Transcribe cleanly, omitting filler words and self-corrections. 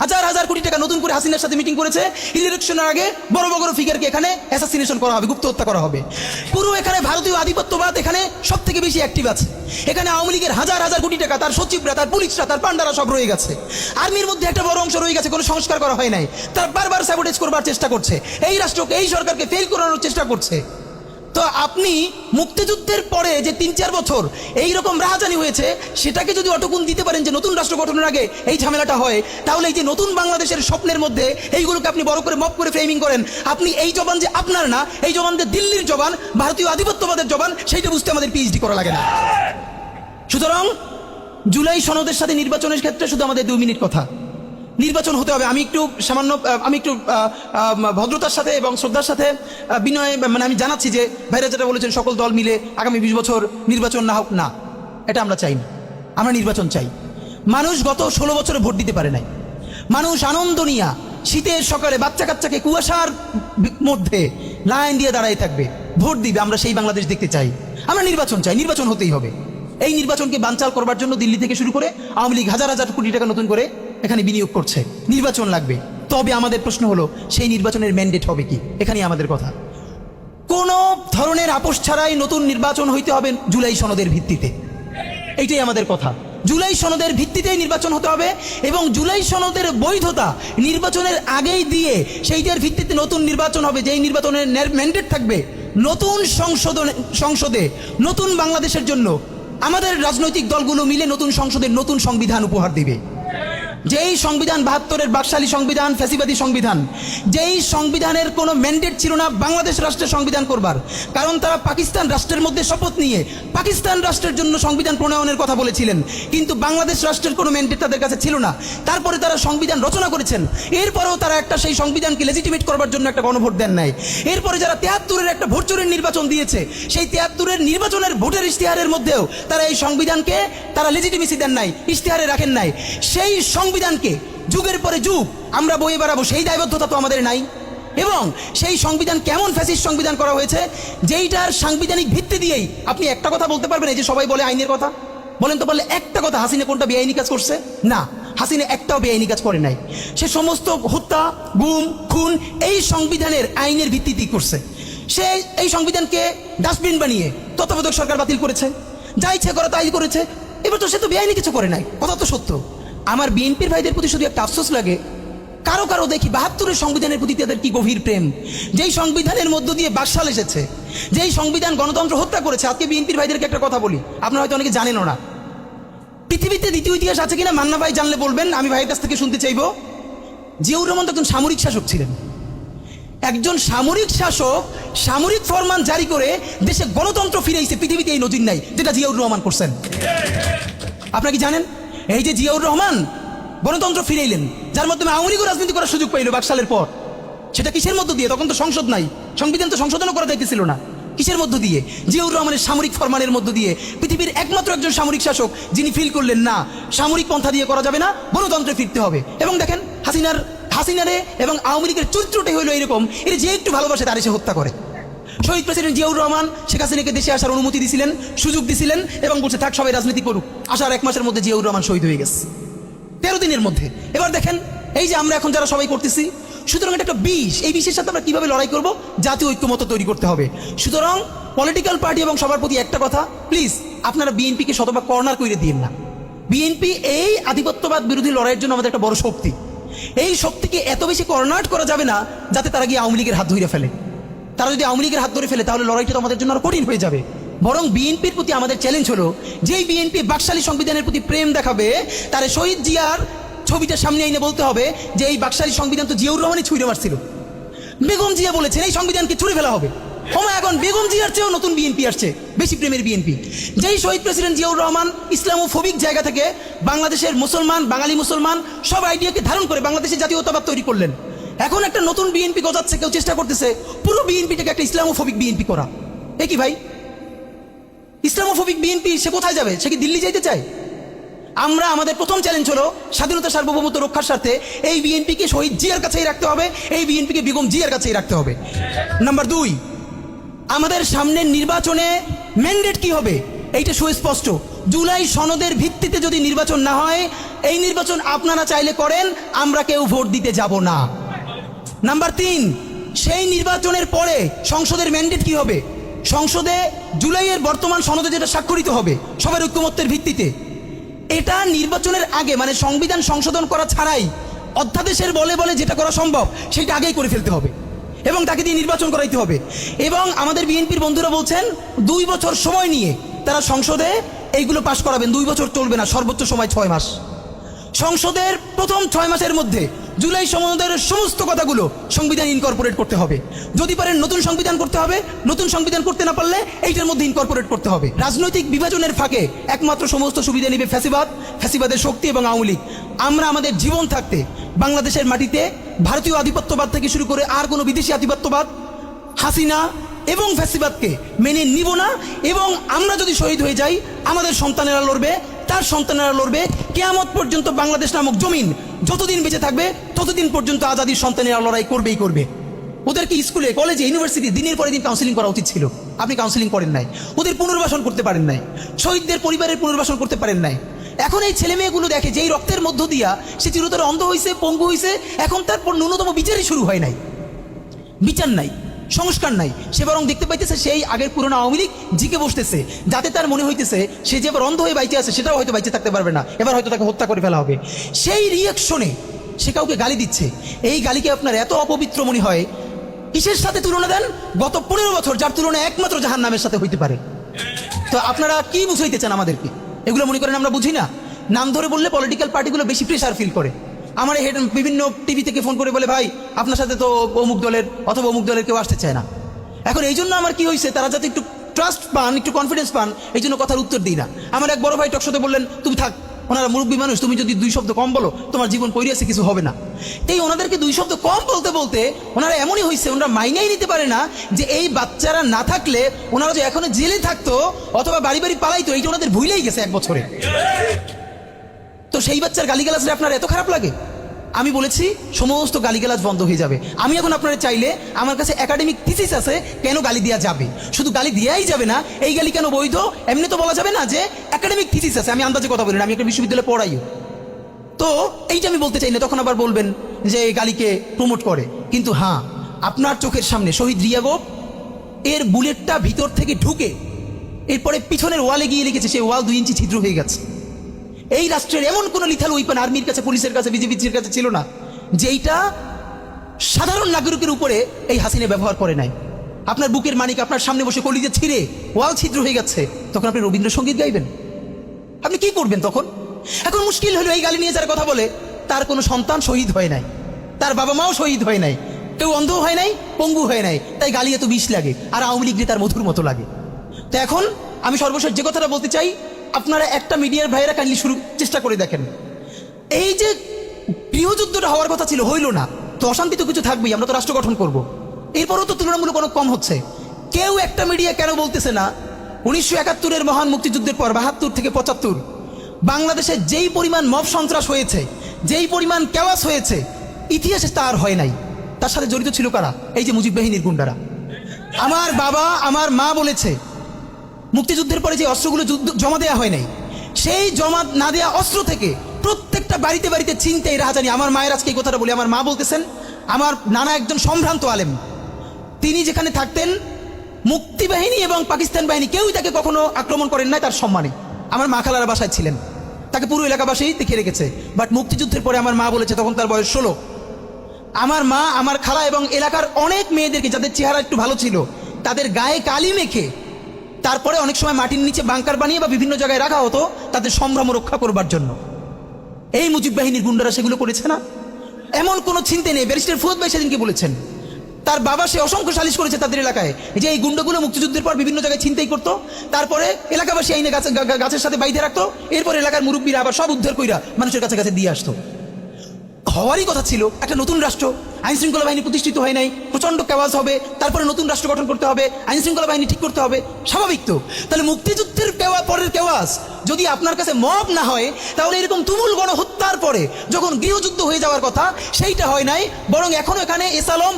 হাজার হাজার কোটি টাকা নতুন করে হাসিনার সাথে মিটিং করেছে। ইলেকশনের আগে বড় বড় ফিগারকে এখানে অ্যাসাসিনেশন করা হবে, গুপ্ত হত্যা করা হবে। পুরো এখানে ভারতীয় আধিপত্যবাদ এখানে সব থেকে বেশি অ্যাক্টিভ আছে। এখানে আওয়ামী লীগের হাজার হাজার কোটি টাকা, তার সচিবরা, তার পুলিশরা, তার পান্ডারা সব রয়ে গেছে। আর্মির মধ্যে একটা বড় অংশ রয়ে গেছে, কোনো সংস্কার করা হয় নাই। তার বারবার স্যাবোটেজ করবার চেষ্টা করছে, এই রাষ্ট্রকে, এই সরকারকে ফেল করানোর চেষ্টা করছে। তো আপনি মুক্তিযুদ্ধের পরে যে ৩-৪ বছর এইরকম রাহাজানি হয়েছে, সেটাকে যদি অটকুন দিতে পারেন যে নতুন রাষ্ট্র গঠনের আগে এই ঝামেলাটা হয়, তাহলে এই যে নতুন বাংলাদেশের স্বপ্নের মধ্যে এইগুলোকে আপনি বড় করে মপ করে ফ্রেমিং করেন, আপনি এই জবান যে আপনার না, এই জবান যে দিল্লির জবান, ভারতীয় আধিপত্যবাদের জবান, সেইটা বুঝতে আমাদের পিএইচডি করা লাগে না। সুতরাং জুলাই সনদের সাথে নির্বাচনের ক্ষেত্রে শুধু আমাদের 2 মিনিট কথা। নির্বাচন হতে হবে। আমি একটু ভদ্রতার সাথে এবং শ্রদ্ধার সাথে বিনয় আমি জানাচ্ছি যে ভাইরা যেটা বলেছেন সকল দল মিলে আগামী 20 বছর নির্বাচন না হোক, না, এটা আমরা চাই না। আমরা নির্বাচন চাই। মানুষ গত 16 বছরে ভোট দিতে পারে নাই। মানুষ আনন্দ নিয়া শীতের সকালে বাচ্চা কাচ্চাকে কুয়াশার মধ্যে লাইন দিয়ে দাঁড়ায় থাকবে, ভোট দিবে। আমরা সেই বাংলাদেশ দেখতে চাই। আমরা নির্বাচন চাই, নির্বাচন হতেই হবে। এই নির্বাচনকে বানচাল করবার জন্য দিল্লি থেকে শুরু করে আওয়ামী লীগ হাজার হাজার কোটি টাকা নতুন করে এখানে বিনিয়োগ করছে। নির্বাচন লাগবে। তবে আমাদের প্রশ্ন হলো, সেই নির্বাচনের ম্যান্ডেট হবে কি? এখানেই আমাদের কথা। কোন ধরনের আপোষ ছাড়াই নতুন নির্বাচন হইতে হবে জুলাই সনদের ভিত্তিতে, এইটাই আমাদের কথা। জুলাই সনদের ভিত্তিতেই নির্বাচন হতে হবে এবং জুলাই সনদের বৈধতা নির্বাচনের আগেই দিয়ে সেইটার ভিত্তিতে নতুন নির্বাচন হবে, যেই নির্বাচনের ম্যান্ডেট থাকবে নতুন সংসদে নতুন বাংলাদেশের জন্য আমাদের রাজনৈতিক দলগুলো মিলে নতুন সংসদের নতুন সংবিধান উপহার দিবে। যেই সংবিধান 72-এর বাকশালী সংবিধান, ফ্যাসিবাদী সংবিধান, যেই সংবিধানের কোনো ম্যান্ডেট ছিল না বাংলাদেশ রাষ্ট্রের সংবিধান করবার, কারণ তারা পাকিস্তান রাষ্ট্রের মধ্যে শপথ নিয়ে পাকিস্তান রাষ্ট্রের জন্য সংবিধান প্রণয়নের কথা বলেছিলেন, কিন্তু বাংলাদেশ রাষ্ট্রের কোনো ম্যান্ডেট তাদের কাছে ছিল না। তারপরে তারা সংবিধান রচনা করেছেন, এরপরেও তারা একটা সেই সংবিধানকে লেজিটিমেট করবার জন্য একটা গণভোট দেন নাই। এরপরে যারা 73-এর একটা ভোট চোরের নির্বাচন দিয়েছে, সেই 73-এর নির্বাচনের ভোটের ইশতেহারের মধ্যেও তারা এই সংবিধানকে তারা লেজিটিমেসি দেন নাই, ইশতেহারে রাখেন নাই। সেই সংবিধানকে যুগের পরে যুগ আমরা বয়ে বেড়াবো, সেই দায়বদ্ধতা তো আমাদের নাই। এবং সেই সংবিধান কেমন ফ্যাসিস্ট সংবিধান করা হয়েছে, যেইটার সাংবিধানিক ভিত্তি দিয়েই আপনি একটা কথা বলতে পারবেন। এই যে সবাই বলে আইনের কথা, বলেন তো পারলে একটা কথা, হাসিনা কোনটা বেআইনি কাজ করছে? না, হাসিনা একটাও বেআইনি কাজ করে নাই। সে সমস্ত হত্যা, গুম, খুন এই সংবিধানের আইনের ভিত্তিতেই করছে। সে এই সংবিধানকে ডাস্টবিন বানিয়ে তত্ত্বাবধায়ক সরকার বাতিল করেছে, যা ইচ্ছে করা তাই করেছে। এবার তো সে তো বেআইনি কিছু করে নাই, কথা তো সত্য। আমার বিএনপির ভাইদের প্রতি শুধু একটা আফসোস লাগে, কারো কারো দেখি 72-এর সংবিধানের প্রতি তাদের কি গভীর প্রেম। যেই সংবিধানের মধ্য দিয়ে বাকশাল এসেছে, যেই সংবিধান গণতন্ত্র হত্যা করেছে। আজকে বিএনপির ভাইদেরকে একটা কথা বলি, আপনারা হয়তো অনেকে জানেনও না। পৃথিবীতে দ্বিতীয় ইতিহাস আছে কিনা মান্না ভাই জানলে বলবেন, আমি ভাইয়ের কাছ থেকে শুনতে চাইব। জিয়াউর রহমান তো একজন সামরিক শাসক ছিলেন। একজন সামরিক শাসক সামরিক ফরমান জারি করে দেশে গণতন্ত্র ফিরেছে, পৃথিবীতে এই নজির নাই যেটা জিয়াউর রহমান করছেন। আপনারা কি জানেন? এই যে জিয়াউর রহমান গণতন্ত্র ফিরাইলেন, যার মাধ্যমে আওয়ামী লীগও রাজনীতি করার সুযোগ পাইল বাকশালের পর, সেটা কিসের মধ্য দিয়ে? তখন তো সংসদ নাই, সংবিধান তো সংশোধনও করা যাইতেছিল না। কিসের মধ্য দিয়ে? জিয়াউর রহমানের সামরিক ফরমানের মধ্য দিয়ে। পৃথিবীর একমাত্র একজন সামরিক শাসক যিনি ফিল করলেন না, সামরিক পন্থা দিয়ে করা যাবে না, গণতন্ত্রে ফিরতে হবে। এবং দেখেন হাসিনারে এবং আওয়ামী লীগের চরিত্রটাই হলো এরকম, এর যে একটু ভালোবাসে তার এসে হত্যা করে। শহীদ প্রেসিডেন্ট জিয়াউর রহমান শেখ হাসিনাকে দেশে আসার অনুমতি দিয়েছিলেন, সুযোগ দিয়েছিলেন এবং বলছে থাক সবাই রাজনীতি করুক। আসার 1 মাসের মধ্যে জিয়াউর রহমান শহীদ হয়ে গেছে, 13 দিনের মধ্যে। এবার দেখেন এই যে আমরা এখন যারা সবাই করতেছি, সুতরাং এটা একটা বিষ। এই বিষের সাথে আমরা কিভাবে লড়াই করব? জাতীয় ঐক্যমত তৈরি করতে হবে। সুতরাং পলিটিক্যাল পার্টি এবং সবার প্রতি একটা কথা, প্লিজ আপনারা বিএনপিকে শতভাগ কর্নার করে দিন না। বিএনপি এই আধিপত্যবাদ বিরোধী লড়াইয়ের জন্য আমাদের একটা বড় শক্তি। এই শক্তিকে এত বেশি কর্নার করা যাবে না যাতে তারা গিয়ে আওয়ামী লীগের হাত ধরে ফেলে। তারা যদি আওয়ামী লীগের হাত ধরে ফেলে তাহলে লড়াইটা তো আমাদের জন্য আরো কঠিন হয়ে যাবে। বরং বিএনপির প্রতি আমাদের চ্যালেঞ্জ হলো, যেই বিএনপি বাকশালী সংবিধানের প্রতি প্রেম দেখাবে, তার শহীদ জিয়ার ছবিটা সামনে এনে বলতে হবে যে এই বাকশালী সংবিধান তো জিয়াউর রহমানই ছুঁড়ে মারছিল। বেগম জিয়া বলেছেন এই সংবিধানকে ছুঁড়ে ফেলা হবে। এখন বেগম জিয়ার চেয়েও নতুন বিএনপি আসছে, বেশি প্রেমের বিএনপি। যেই শহীদ প্রেসিডেন্ট জিয়াউর রহমান ইসলামোফোবিক জায়গা থেকে বাংলাদেশের মুসলমান, বাঙালি মুসলমান সব আইডিয়াকে ধারণ করে বাংলাদেশের জাতীয়তাবাদ তৈরি করলেন। এখন একটা নতুন বিএনপি গজাচ্ছে, কেউ চেষ্টা করতেছে পুরো বিএনপিটাকে একটা ইসলামোফোবিক বিএনপি করা। এ কি ভাই? ইসলামোফোবিক বিএনপি সে কোথায় যাবে? সে কি দিল্লি যাইতে চায়? আমরা আমাদের প্রথম চ্যালেঞ্জ হলো স্বাধীনতা সার্বভৌমত্ব রক্ষার স্বার্থে এই বিএনপিকে শহীদ জিয়ার কাছেই রাখতে হবে, এই বিএনপিকে বেগম জিয়ার কাছেই রাখতে হবে। নাম্বার 2, আমাদের সামনের নির্বাচনে ম্যান্ডেট কি হবে এইটা সুস্পষ্ট। জুলাই সনদের ভিত্তিতে যদি নির্বাচন না হয়, এই নির্বাচন আপনারা চাইলে করেন, আমরা কেউ ভোট দিতে যাব না। নাম্বার 3, সেই নির্বাচনের পরে সংসদের ম্যান্ডেট কি হবে? সংসদে জুলাইয়ের বর্তমান সনদে যেটা স্বাক্ষরিত হবে সবার ঐক্যমত্যের ভিত্তিতে, এটা নির্বাচনের আগে মানে সংবিধান সংশোধন করা ছাড়াই অধ্যাদেশের বলে বলে যেটা করা সম্ভব সেটা আগেই করে ফেলতে হবে এবং তাকে দিয়ে নির্বাচন করাইতে হবে। এবং আমাদের বিএনপির বন্ধুরা বলছেন 2 বছর সময় নিয়ে তারা সংসদে এইগুলো পাশ করাবেন। 2 বছর চলবে না, সর্বোচ্চ সময় 6 মাস। সংসদের প্রথম 6 মাসের মধ্যে জুলাই সনদের সমস্ত কথাগুলো সংবিধান ইনকর্পোরেট করতে হবে। যদি পারেন নতুন সংবিধান করতে হবে, নতুন সংবিধান করতে না পারলে এইটার মধ্যে ইনকর্পোরেট করতে হবে। রাজনৈতিক বিভাজনের ফাঁকে একমাত্র সমস্ত সুবিধা নেবে ফ্যাসিবাদ, ফ্যাসিবাদের শক্তি এবং আওয়ামী লীগ। আমরা আমাদের জীবন থাকতে বাংলাদেশের মাটিতে ভারতীয় আধিপত্যবাদ থেকে শুরু করে আর কোনো বিদেশি আধিপত্যবাদ, হাসিনা এবং ফ্যাসিবাদকে মেনে নিব না। এবং আমরা যদি শহীদ হয়ে যাই, আমাদের সন্তানেরা লড়বে, তার সন্তানেরা লড়বে, কিয়ামত পর্যন্ত বাংলাদেশ নামক জমিন যতদিন বেঁচে থাকবে ততদিন পর্যন্ত আজাদির সন্তানেরা লড়াই করবেই করবে। ওদেরকে স্কুলে, কলেজে, ইউনিভার্সিটি দিনের পরে দিন কাউন্সিলিং করা উচিত ছিল। আপনি কাউন্সিলিং করেন নাই, ওদের পুনর্বাসন করতে পারেন নাই, শহীদদের পরিবারের পুনর্বাসন করতে পারেন নাই। এখন এই ছেলে মেয়েগুলো দেখে যে এই রক্তের মধ্য দিয়া সে চিরতরে অন্ধ হয়েছে, পঙ্গু হয়েছে, এখন তারপর ন্যূনতম বিচারই শুরু হয় নাই, বিচার নাই, সংস্কার নাই। সে বরং দেখতে পাইতেছে সেই আগের পুরনো আওয়ামী লীগ জিকে বসতেছে, যাতে তার মনে হইতেছে সে যে এবার অন্ধ হয়ে বাইচে আছে সেটাও হয়তো বাইচে থাকতে পারবে না, এবার হয়তো তাকে হত্যা করে ফেলা হবে। সেই রিয়াকশনে সে কাউকে গালি দিচ্ছে। এই গালিকে আপনার এত অপবিত্র মনে হয়, কিসের সাথে তুলনা দেন? গত 15 বছর যার তুলনা একমাত্র জাহান্নামের সাথে হইতে পারে। তো আপনারা কি বুঝাইতে চান আমাদেরকে? এগুলো মনে করেন আমরা বুঝি না? নাম ধরে বললে পলিটিক্যাল পার্টিগুলো বেশি প্রেশার ফিল করে। আমার হেড বিভিন্ন টিভি থেকে ফোন করে বলে, ভাই আপনার সাথে তো অমুক দলের অথবা অমুক দলের কেউ আসতে চায় না। এখন এই জন্য আমার কি হয়েছে, তারা যাতে একটু ট্রাস্ট পান, একটু কনফিডেন্স পান, এই জন্য কথার উত্তর দিই না। আমার এক বড় ভাই টকশোতে বললেন, তুমি থাক, ওনারা মুরব্বী মানুষ, তুমি যদি 2 শব্দ কম বলো তোমার জীবন পরিয়াছে কিছু হবে না। এই ওনাদেরকে 2 শব্দ কম বলতে বলতে ওনারা এমনই হয়েছে, ওনারা মাইনেই নিতে পারে না যে এই বাচ্চারা না থাকলে ওনারা যে এখনো জেলে থাকতো অথবা বাড়ি বাড়ি পালাইতো, এইটা ওনাদের ভুলেই গেছে 1 বছরে। তো সেই বাচ্চার গালিগালাজে আপনার এত খারাপ লাগে? আমি বলেছি সমস্ত গালিগালাজ বন্ধ হয়ে যাবে। আমি এখন আপনারা চাইলে, আমার কাছে একাডেমিক থিসিস আছে কেন গালি দেওয়া যাবে, শুধু গালি দেওয়াই যাবে না, এই গালি কেন বৈধ এমনি তো বলা যাবে না, যে একাডেমিক থিসিস আছে। আমি আন্দাজে কথা বলি না, আমি একটা বিশ্ববিদ্যালয়ে পড়াইও, তো এইটা আমি বলতে চাই না। তখন আবার বলবেন যে এই গালিকে প্রমোট করে। কিন্তু হ্যাঁ, আপনার চোখের সামনে শহীদ রিয়াগো এর বুলেটটা ভিতর থেকে ঢুকে এরপরে পিছনের ওয়ালে গিয়ে লিখেছে, সেই ওয়াল 2 ইঞ্চি ছিদ্র হয়ে গেছে। এই রাষ্ট্রের এমন কোন লিথাল ওয়েপন আর্মির কাছে, পুলিশের কাছে, বিজিবির কাছে ছিল না যেইটা সাধারণ নাগরিকের উপরে এই হাসিনা ব্যবহার করে নাই। আপনার বুকের মানিক আপনার সামনে বসে কলিজে ছিঁড়ে ওয়াল ছিদ্র হয়ে গেছে, তখন আপনি রবীন্দ্রসঙ্গীত গাইবেন? আপনি কি করবেন তখন? এখন মুশকিল হলো, এই গালি নিয়ে যারা কথা বলে তার কোনো সন্তান শহীদ হয় নাই, তার বাবা মাও শহীদ হয় নাই, কেউ অন্ধ হয় নাই, পঙ্গু হয় নাই, তাই গালি এত বিষ লাগে, আর আওয়ামী লীগ তার মধুর মতো লাগে। তো এখন আমি সর্বশেষ যে কথাটা বলতে চাই, আপনারা একটা মিডিয়ার ভাইয়েরা কাইন্ডলি চেষ্টা করে দেখেন, এই যে গৃহযুদ্ধটা হওয়ার কথা ছিল, হইল না, তো অশান্তি তো কিছু থাকবেই, আমরা তো রাষ্ট্র গঠন করব। এরপরও তো তুলনামূলক অনেক কম হচ্ছে। কেউ একটা মিডিয়া কেন বলতেছে না 1971-এর মহান মুক্তিযুদ্ধের পর 72 থেকে 75 বাংলাদেশে যেই পরিমাণ মব সন্ত্রাস হয়েছে, যেই পরিমাণ কেওয়াস হয়েছে, ইতিহাসে তার হয় নাই। তার সাথে জড়িত ছিল কারা? এই যে মুজিব বাহিনীর গুন্ডারা। আমার বাবা, আমার মা বলেছে মুক্তিযুদ্ধের পরে যে অস্ত্রগুলো জমা দেওয়া হয় নাই, সেই জমা না দেওয়া অস্ত্র থেকে প্রত্যেকটা বাড়িতে বাড়িতে ছিনতাই, রাহাজানি। আমার মায়ের আজকে এই কথাটা বলি, আমার মা বলতেছেন আমার নানা একজন সম্ভ্রান্ত আলেম, তিনি যেখানে থাকতেন মুক্তি বাহিনী এবং পাকিস্তান বাহিনী কেউই তাকে কখনো আক্রমণ করেন নাই তার সম্মানে। আমার মা খালার বাসায় ছিলেন, তাকে পুরো এলাকাবাসী দেখে রেখেছে। বাট মুক্তিযুদ্ধের পরে আমার মা বলেছে, তখন তার বয়স 16, আমার মা, আমার খালা এবং এলাকার অনেক মেয়েদেরকে, যাদের চেহারা একটু ভালো ছিল, তাদের গায়ে কালি মেখে তারপরে অনেক সময় মাটির নিচে বাংকার বানিয়ে বা বিভিন্ন জায়গায় রাখা হতো তাদের সম্ভ্রম রক্ষা করবার জন্য। এই মুজিব বাহিনীর গুন্ডারা সেগুলো করেছে না? এমন কোনো চিন্তা নেই। ব্যারিস্টার ফুয়াদ ভাই সেদিনকে বলেছেন, তার বাবা সে অসংখ্য সালিশ করেছে তাদের এলাকায়, যে এই গুন্ডাগুলো মুক্তিযুদ্ধের পর বিভিন্ন জায়গায় ছিনতাই করতো, তারপরে এলাকাবাসী আইনে গাছের সাথে বাইধে রাখতো, এরপর এলাকার মুরব্বীরা আবার সব উদ্ধার কইরা মানুষের কাছে কাছে দিয়ে আসতো। হওয়ারই কথা ছিল একটা নতুন রাষ্ট্র, আইন শৃঙ্খলা বাহিনী প্রতিষ্ঠিত হয় নাই, প্রচন্ড কেওয়াজ হবে, তারপরে নতুন রাষ্ট্র গঠন করতে হবে, আইন শৃঙ্খলা বাহিনী ঠিক করতে হবে, স্বাভাবিক তো। তাহলে মুক্তিযুদ্ধের পরের কেওয়াজ যদি আপনার কাছে মব না হয়, তাহলে এরকম তুমুল গণহত্যার পরে যখন গৃহযুদ্ধ হয়ে যাওয়ার কথা সেইটা হয় নাই, বরং এখন এখানে এস আলম